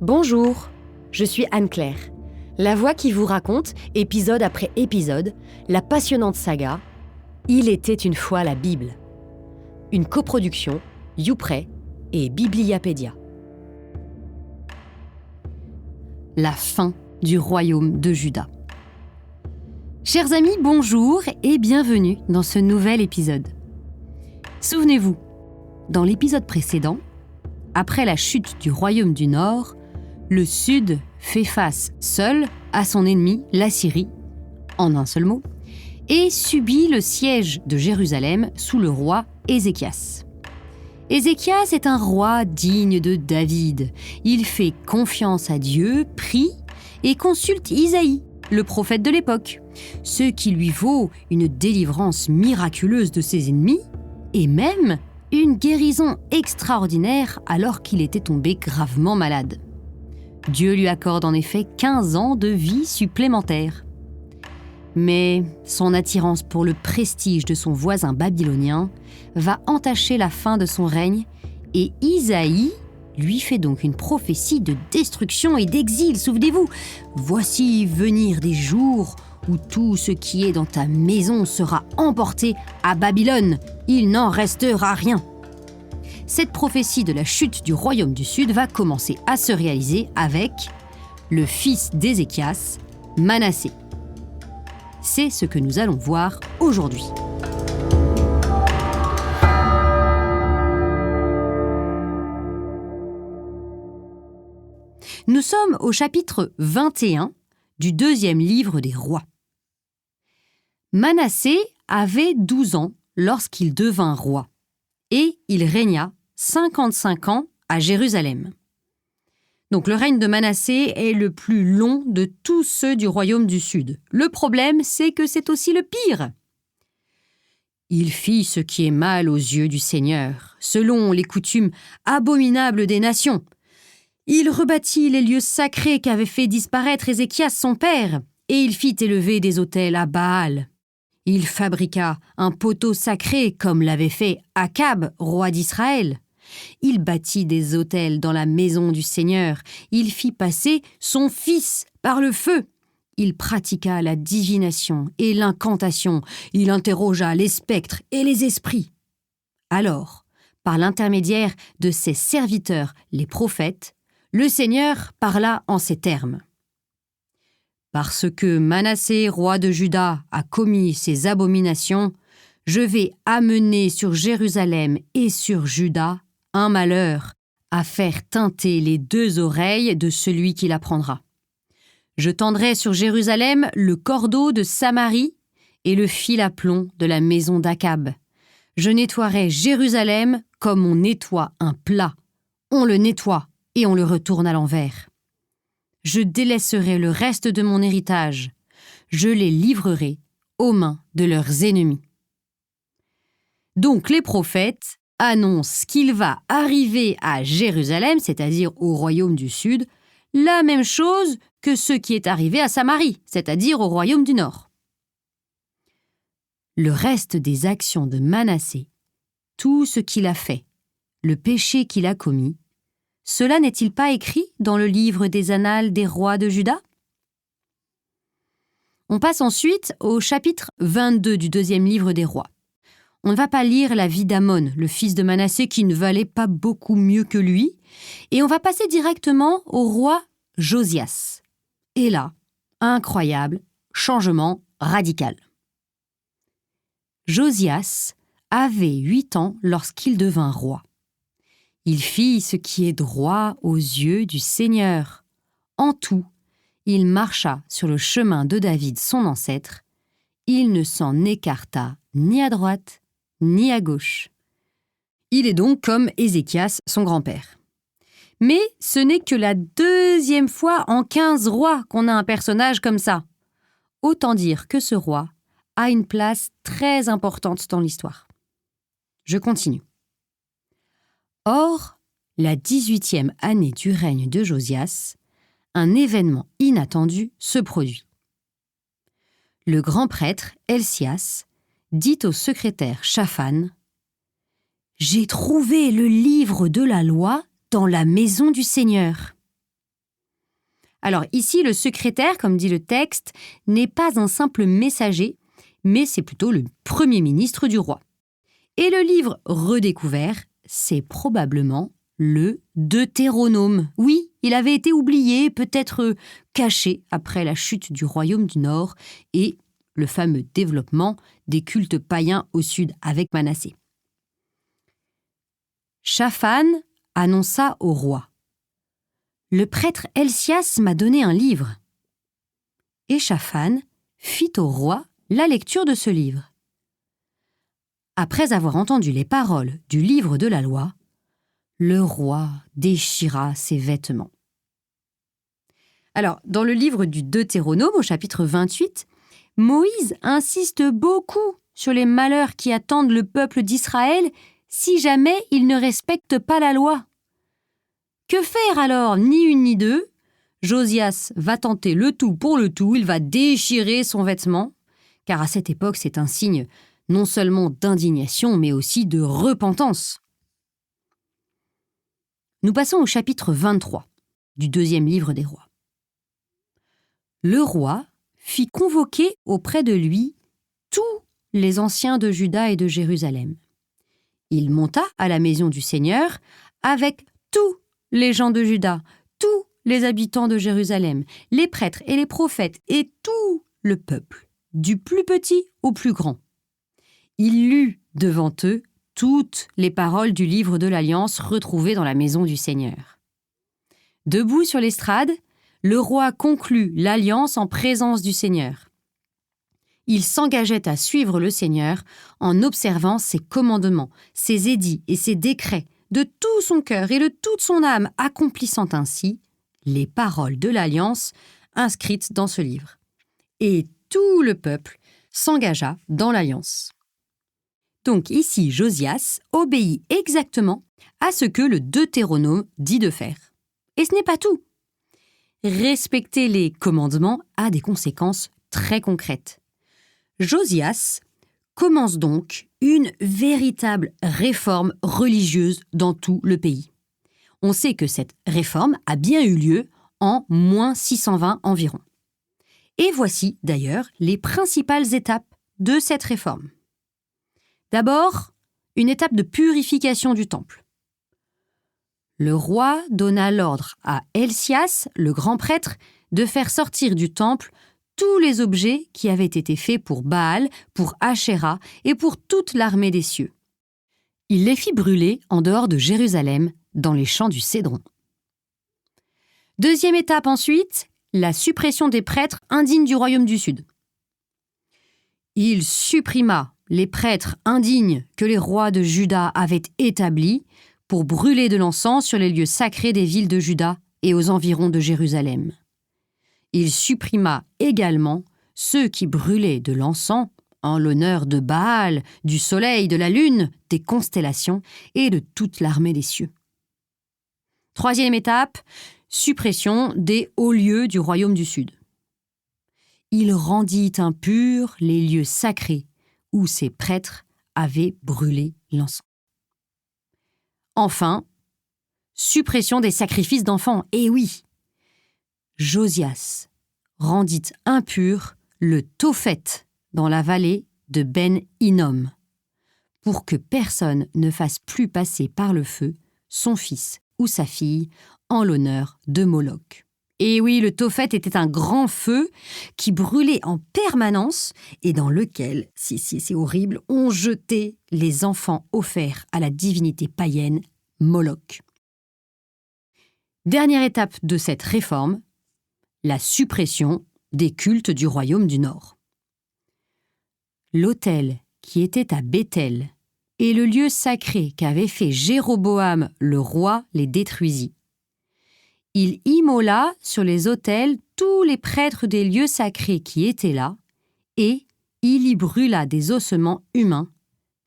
Bonjour, je suis Anne-Claire, la voix qui vous raconte, épisode après épisode, la passionnante saga « Il était une fois la Bible ». Une coproduction, YouPray et Bibliapédia. La fin du royaume de Juda. Chers amis, bonjour et bienvenue dans ce nouvel épisode. Souvenez-vous, dans l'épisode précédent, après la chute du royaume du Nord, le Sud fait face seul à son ennemi, la Syrie, en un seul mot, et subit le siège de Jérusalem sous le roi Ézéchias. Ézéchias est un roi digne de David. Il fait confiance à Dieu, prie et consulte Isaïe, le prophète de l'époque, ce qui lui vaut une délivrance miraculeuse de ses ennemis et même une guérison extraordinaire alors qu'il était tombé gravement malade. Dieu lui accorde en effet 15 ans de vie supplémentaire. Mais son attirance pour le prestige de son voisin babylonien va entacher la fin de son règne et Isaïe lui fait donc une prophétie de destruction et d'exil. Souvenez-vous, « Voici venir des jours où tout ce qui est dans ta maison sera emporté à Babylone. Il n'en restera rien. » Cette prophétie de la chute du royaume du Sud va commencer à se réaliser avec le fils d'Ézéchias, Manassé. C'est ce que nous allons voir aujourd'hui. Nous sommes au chapitre 21 du deuxième livre des rois. Manassé avait 12 ans lorsqu'il devint roi, et il régna 55 ans à Jérusalem. Donc le règne de Manassé est le plus long de tous ceux du royaume du Sud. Le problème, c'est que c'est aussi le pire. Il fit ce qui est mal aux yeux du Seigneur, selon les coutumes abominables des nations. Il rebâtit les lieux sacrés qu'avait fait disparaître Ézéchias son père, et il fit élever des autels à Baal. Il fabriqua un poteau sacré comme l'avait fait Akab, roi d'Israël. Il bâtit des autels dans la maison du Seigneur. Il fit passer son fils par le feu. Il pratiqua la divination et l'incantation. Il interrogea les spectres et les esprits. Alors, par l'intermédiaire de ses serviteurs, les prophètes, le Seigneur parla en ces termes. Parce que Manassé, roi de Juda, a commis ces abominations, je vais amener sur Jérusalem et sur Juda un malheur, à faire teinter les deux oreilles de celui qui l'apprendra. Je tendrai sur Jérusalem le cordeau de Samarie et le fil à plomb de la maison d'Akab. Je nettoierai Jérusalem comme on nettoie un plat. On le nettoie et on le retourne à l'envers. Je délaisserai le reste de mon héritage. Je les livrerai aux mains de leurs ennemis. Donc les prophètes annoncent qu'il va arriver à Jérusalem, c'est-à-dire au royaume du Sud, la même chose que ce qui est arrivé à Samarie, c'est-à-dire au royaume du Nord. Le reste des actions de Manassé, tout ce qu'il a fait, le péché qu'il a commis, cela n'est-il pas écrit dans le livre des annales des rois de Juda ? On passe ensuite au chapitre 22 du deuxième livre des rois. On ne va pas lire la vie d'Amon, le fils de Manassé qui ne valait pas beaucoup mieux que lui, et on va passer directement au roi Josias. Et là, incroyable, changement radical. Josias avait 8 ans lorsqu'il devint roi. Il fit ce qui est droit aux yeux du Seigneur. En tout, il marcha sur le chemin de David, son ancêtre. Il ne s'en écarta ni à droite, ni à gauche. Il est donc comme Ézéchias, son grand-père. Mais ce n'est que la deuxième fois en 15 rois qu'on a un personnage comme ça. Autant dire que ce roi a une place très importante dans l'histoire. Je continue. Or, la 18e année du règne de Josias, un événement inattendu se produit. Le grand prêtre Helcias dit au secrétaire Shaphan « J'ai trouvé le livre de la loi dans la maison du Seigneur. » Alors ici, le secrétaire, comme dit le texte, n'est pas un simple messager, mais c'est plutôt le premier ministre du roi. Et le livre redécouvert, c'est probablement le Deutéronome. Oui, il avait été oublié, peut-être caché après la chute du royaume du Nord et le fameux développement des cultes païens au sud avec Manassé. Shaphan annonça au roi : « Le prêtre Helcias m'a donné un livre. » Et Shaphan fit au roi la lecture de ce livre. Après avoir entendu les paroles du livre de la loi, le roi déchira ses vêtements. Alors, dans le livre du Deutéronome, au chapitre 28, Moïse insiste beaucoup sur les malheurs qui attendent le peuple d'Israël si jamais il ne respecte pas la loi. Que faire alors? Ni une ni deux. Josias va tenter le tout pour le tout, il va déchirer son vêtement, car à cette époque c'est un signe non seulement d'indignation, mais aussi de repentance. Nous passons au chapitre 23 du deuxième livre des rois. Le roi fit convoquer auprès de lui tous les anciens de Juda et de Jérusalem. Il monta à la maison du Seigneur avec tous les gens de Juda, tous les habitants de Jérusalem, les prêtres et les prophètes et tout le peuple, du plus petit au plus grand. Il lut devant eux toutes les paroles du livre de l'Alliance retrouvées dans la maison du Seigneur. Debout sur l'estrade, le roi conclut l'alliance en présence du Seigneur. Il s'engageait à suivre le Seigneur en observant ses commandements, ses édits et ses décrets de tout son cœur et de toute son âme, accomplissant ainsi les paroles de l'Alliance inscrites dans ce livre. Et tout le peuple s'engagea dans l'Alliance. Donc ici, Josias obéit exactement à ce que le Deutéronome dit de faire. Et ce n'est pas tout. Respecter les commandements a des conséquences très concrètes. Josias commence donc une véritable réforme religieuse dans tout le pays. On sait que cette réforme a bien eu lieu en moins 620 environ. Et voici d'ailleurs les principales étapes de cette réforme. D'abord, une étape de purification du temple. Le roi donna l'ordre à Helcias, le grand prêtre, de faire sortir du temple tous les objets qui avaient été faits pour Baal, pour Ashéra et pour toute l'armée des cieux. Il les fit brûler en dehors de Jérusalem, dans les champs du Cédron. Deuxième étape ensuite, la suppression des prêtres indignes du royaume du Sud. Il supprima les prêtres indignes que les rois de Juda avaient établis pour brûler de l'encens sur les lieux sacrés des villes de Juda et aux environs de Jérusalem. Il supprima également ceux qui brûlaient de l'encens en l'honneur de Baal, du soleil, de la lune, des constellations et de toute l'armée des cieux. Troisième étape, suppression des hauts lieux du royaume du Sud. Il rendit impurs les lieux sacrés où ces prêtres avaient brûlé l'encens. Enfin, suppression des sacrifices d'enfants. Et oui, Josias rendit impur le Tophet dans la vallée de Ben Hinnom, pour que personne ne fasse plus passer par le feu son fils ou sa fille en l'honneur de Moloch. Et oui, le Tophet était un grand feu qui brûlait en permanence et dans lequel, c'est horrible, on jetait les enfants offerts à la divinité païenne Moloch. Dernière étape de cette réforme, la suppression des cultes du royaume du Nord. L'autel qui était à Béthel et le lieu sacré qu'avait fait Jéroboam le roi les détruisit. Il immola sur les autels tous les prêtres des lieux sacrés qui étaient là, et il y brûla des ossements humains,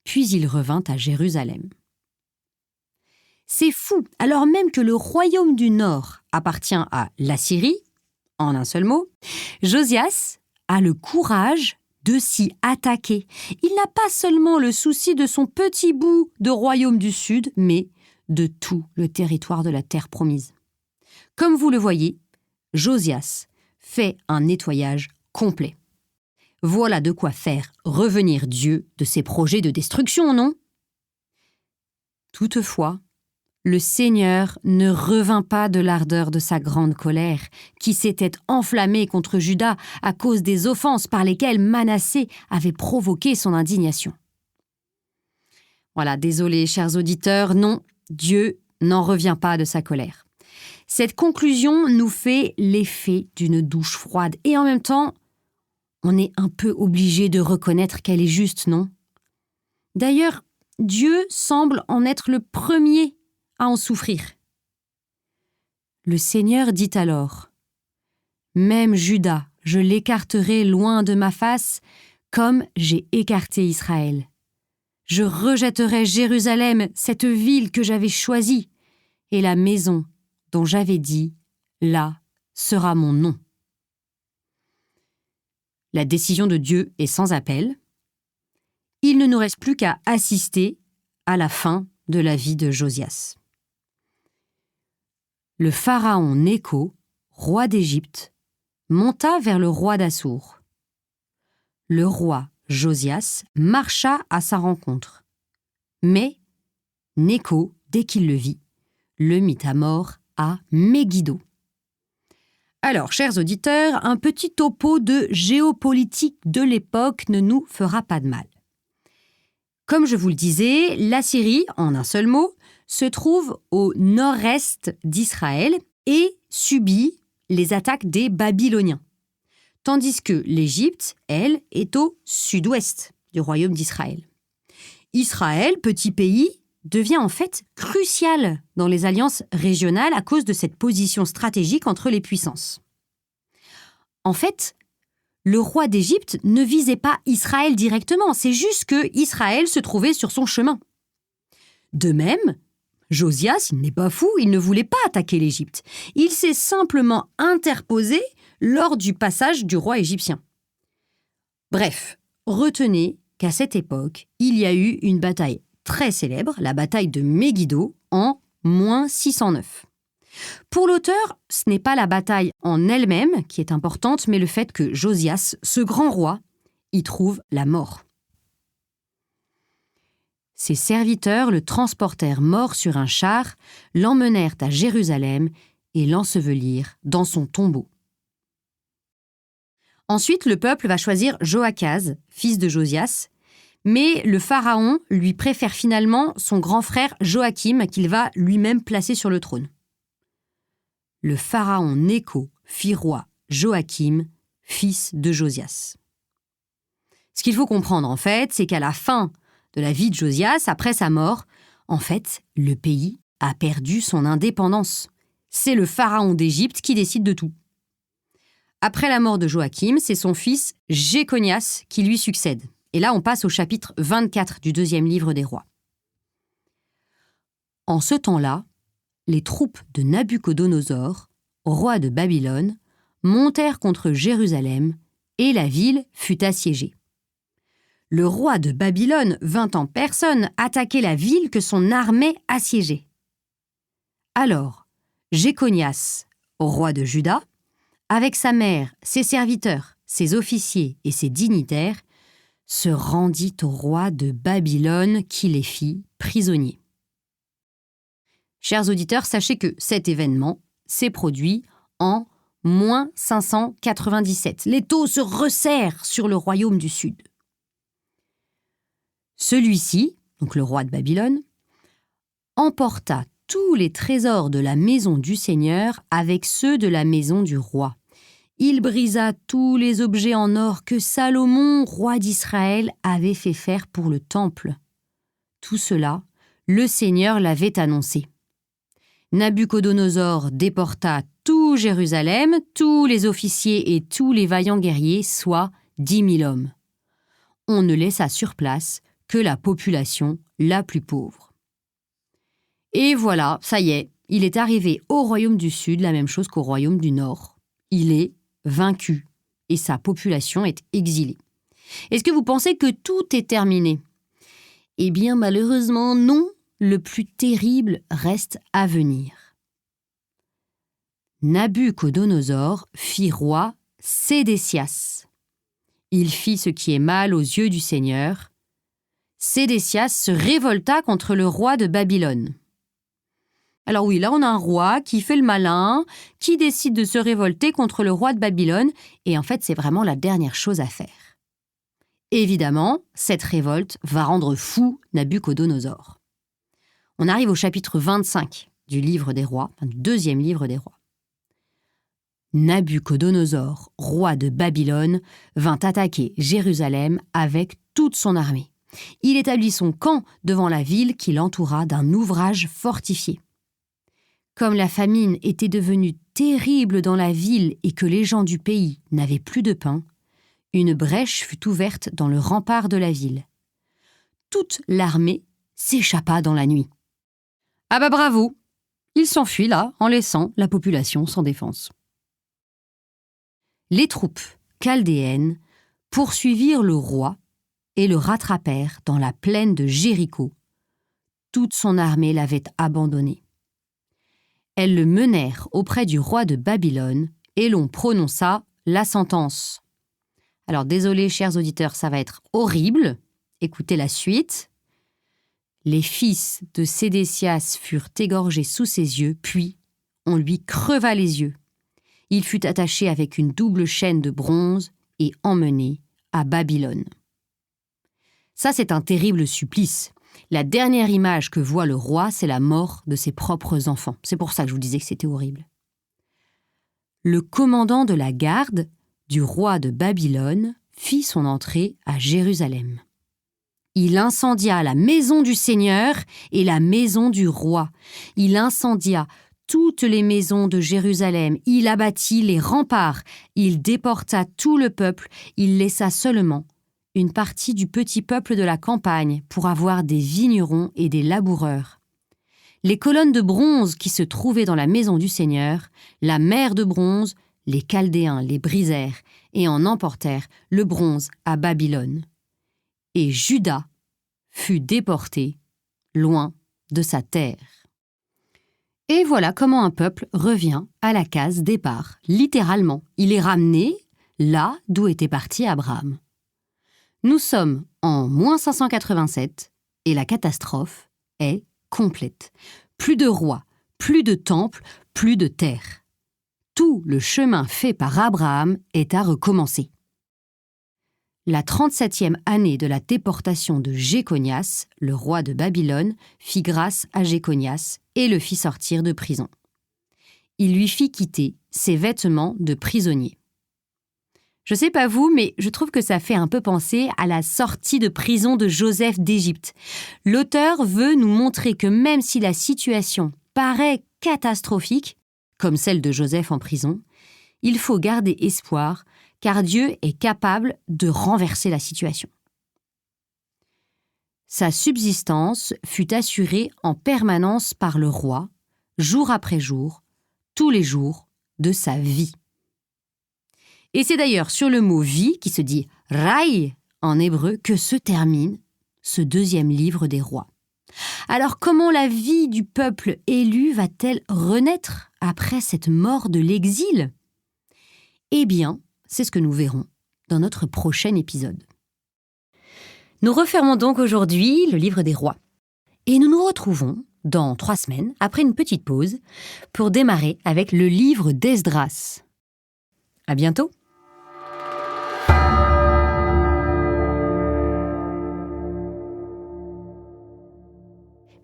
puis il revint à Jérusalem. C'est fou, alors même que le royaume du Nord appartient à l'Assyrie, en un seul mot, Josias a le courage de s'y attaquer. Il n'a pas seulement le souci de son petit bout de royaume du Sud, mais de tout le territoire de la terre promise. Comme vous le voyez, Josias fait un nettoyage complet. Voilà de quoi faire revenir Dieu de ses projets de destruction, non? Toutefois, le Seigneur ne revint pas de l'ardeur de sa grande colère, qui s'était enflammée contre Juda à cause des offenses par lesquelles Manassé avait provoqué son indignation. Voilà, désolé, chers auditeurs, non, Dieu n'en revient pas de sa colère. Cette conclusion nous fait l'effet d'une douche froide et en même temps, on est un peu obligé de reconnaître qu'elle est juste, non? D'ailleurs, Dieu semble en être le premier à en souffrir. Le Seigneur dit alors : « Même Juda, je l'écarterai loin de ma face, comme j'ai écarté Israël. Je rejetterai Jérusalem, cette ville que j'avais choisie, et la maison dont j'avais dit : là sera mon nom. » La décision de Dieu est sans appel. Il ne nous reste plus qu'à assister à la fin de la vie de Josias. Le pharaon Nécho, roi d'Égypte, monta vers le roi d'Assour. Le roi Josias marcha à sa rencontre. Mais Nécho, dès qu'il le vit, le mit à mort à Megiddo. Alors, chers auditeurs, un petit topo de géopolitique de l'époque ne nous fera pas de mal. Comme je vous le disais, la Syrie, en un seul mot, se trouve au nord-est d'Israël et subit les attaques des Babyloniens, tandis que l'Égypte, elle, est au sud-ouest du royaume d'Israël. Israël, petit pays, devient en fait crucial dans les alliances régionales à cause de cette position stratégique entre les puissances. En fait, le roi d'Égypte ne visait pas Israël directement, c'est juste que Israël se trouvait sur son chemin. De même, Josias, il n'est pas fou, il ne voulait pas attaquer l'Égypte. Il s'est simplement interposé lors du passage du roi égyptien. Bref, retenez qu'à cette époque, il y a eu une bataille très célèbre, la bataille de Megiddo, en -609. Pour l'auteur, ce n'est pas la bataille en elle-même qui est importante, mais le fait que Josias, ce grand roi, y trouve la mort. Ses serviteurs le transportèrent mort sur un char, l'emmenèrent à Jérusalem et l'ensevelirent dans son tombeau. Ensuite, le peuple va choisir Joachaz, fils de Josias, mais le pharaon lui préfère finalement son grand frère Joachim qu'il va lui-même placer sur le trône. Le pharaon Nécho fit roi Joachim, fils de Josias. Ce qu'il faut comprendre en fait, c'est qu'à la fin de la vie de Josias, après sa mort, en fait, le pays a perdu son indépendance. C'est le pharaon d'Égypte qui décide de tout. Après la mort de Joachim, c'est son fils Jéconias qui lui succède. Et là, on passe au chapitre 24 du 2e livre des rois. En ce temps-là, les troupes de Nabuchodonosor, roi de Babylone, montèrent contre Jérusalem et la ville fut assiégée. Le roi de Babylone vint en personne attaquer la ville que son armée assiégeait. Alors, Jéconias, roi de Juda, avec sa mère, ses serviteurs, ses officiers et ses dignitaires, se rendit au roi de Babylone qui les fit prisonniers. Chers auditeurs, sachez que cet événement s'est produit en -597. Les taux se resserrent sur le royaume du Sud. Celui-ci, donc le roi de Babylone, emporta tous les trésors de la maison du Seigneur avec ceux de la maison du roi. Il brisa tous les objets en or que Salomon, roi d'Israël, avait fait faire pour le temple. Tout cela, le Seigneur l'avait annoncé. Nabuchodonosor déporta tout Jérusalem, tous les officiers et tous les vaillants guerriers, soit 10 000 hommes. On ne laissa sur place que la population la plus pauvre. Et voilà, ça y est, il est arrivé au royaume du Sud la même chose qu'au royaume du Nord. Il est vaincu et sa population est exilée. Est-ce que vous pensez que tout est terminé ? Eh bien, malheureusement, non. Le plus terrible reste à venir. Nabuchodonosor fit roi Sédécias. Il fit ce qui est mal aux yeux du Seigneur. Sédécias se révolta contre le roi de Babylone. Alors oui, là on a un roi qui fait le malin, qui décide de se révolter contre le roi de Babylone, et en fait c'est vraiment la dernière chose à faire. Évidemment, cette révolte va rendre fou Nabuchodonosor. On arrive au chapitre 25 du livre des rois, du deuxième livre des rois. Nabuchodonosor, roi de Babylone, vint attaquer Jérusalem avec toute son armée. Il établit son camp devant la ville qui l'entoura d'un ouvrage fortifié. Comme la famine était devenue terrible dans la ville et que les gens du pays n'avaient plus de pain, une brèche fut ouverte dans le rempart de la ville. Toute l'armée s'échappa dans la nuit. Ah bah bravo! Il s'enfuit là, en laissant la population sans défense. Les troupes chaldéennes poursuivirent le roi et le rattrapèrent dans la plaine de Jéricho. Toute son armée l'avait abandonné. Elles le menèrent auprès du roi de Babylone et l'on prononça la sentence. Alors désolé chers auditeurs, ça va être horrible. Écoutez la suite. Les fils de Sédécias furent égorgés sous ses yeux, puis on lui creva les yeux. Il fut attaché avec une double chaîne de bronze et emmené à Babylone. Ça, c'est un terrible supplice. La dernière image que voit le roi, c'est la mort de ses propres enfants. C'est pour ça que je vous disais que c'était horrible. Le commandant de la garde du roi de Babylone fit son entrée à Jérusalem. Il incendia la maison du Seigneur et la maison du roi. Il incendia toutes les maisons de Jérusalem. Il abattit les remparts. Il déporta tout le peuple. Il laissa seulement une partie du petit peuple de la campagne pour avoir des vignerons et des laboureurs. Les colonnes de bronze qui se trouvaient dans la maison du Seigneur, la mer de bronze, les Chaldéens les brisèrent et en emportèrent le bronze à Babylone. Et Juda fut déporté loin de sa terre. Et voilà comment un peuple revient à la case départ, littéralement. Il est ramené là d'où était parti Abraham. Nous sommes en -587 et la catastrophe est complète. Plus de rois, plus de temples, plus de terre. Tout le chemin fait par Abraham est à recommencer. La 37e année de la déportation de Jéconias, le roi de Babylone, fit grâce à Jéconias et le fit sortir de prison. Il lui fit quitter ses vêtements de prisonnier. Je sais pas vous, mais je trouve que ça fait un peu penser à la sortie de prison de Joseph d'Égypte. L'auteur veut nous montrer que même si la situation paraît catastrophique, comme celle de Joseph en prison, il faut garder espoir, car Dieu est capable de renverser la situation. Sa subsistance fut assurée en permanence par le roi, jour après jour, tous les jours de sa vie. Et c'est d'ailleurs sur le mot « vie » qui se dit « raï » en hébreu que se termine ce deuxième livre des rois. Alors comment la vie du peuple élu va-t-elle renaître après cette mort de l'exil ? Eh bien, c'est ce que nous verrons dans notre prochain épisode. Nous refermons donc aujourd'hui le livre des rois. Et nous nous retrouvons dans 3 semaines, après une petite pause, pour démarrer avec le livre d'Esdras. À bientôt!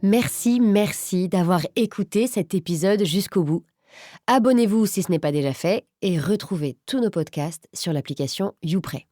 Merci d'avoir écouté cet épisode jusqu'au bout. Abonnez-vous si ce n'est pas déjà fait et retrouvez tous nos podcasts sur l'application YouPray.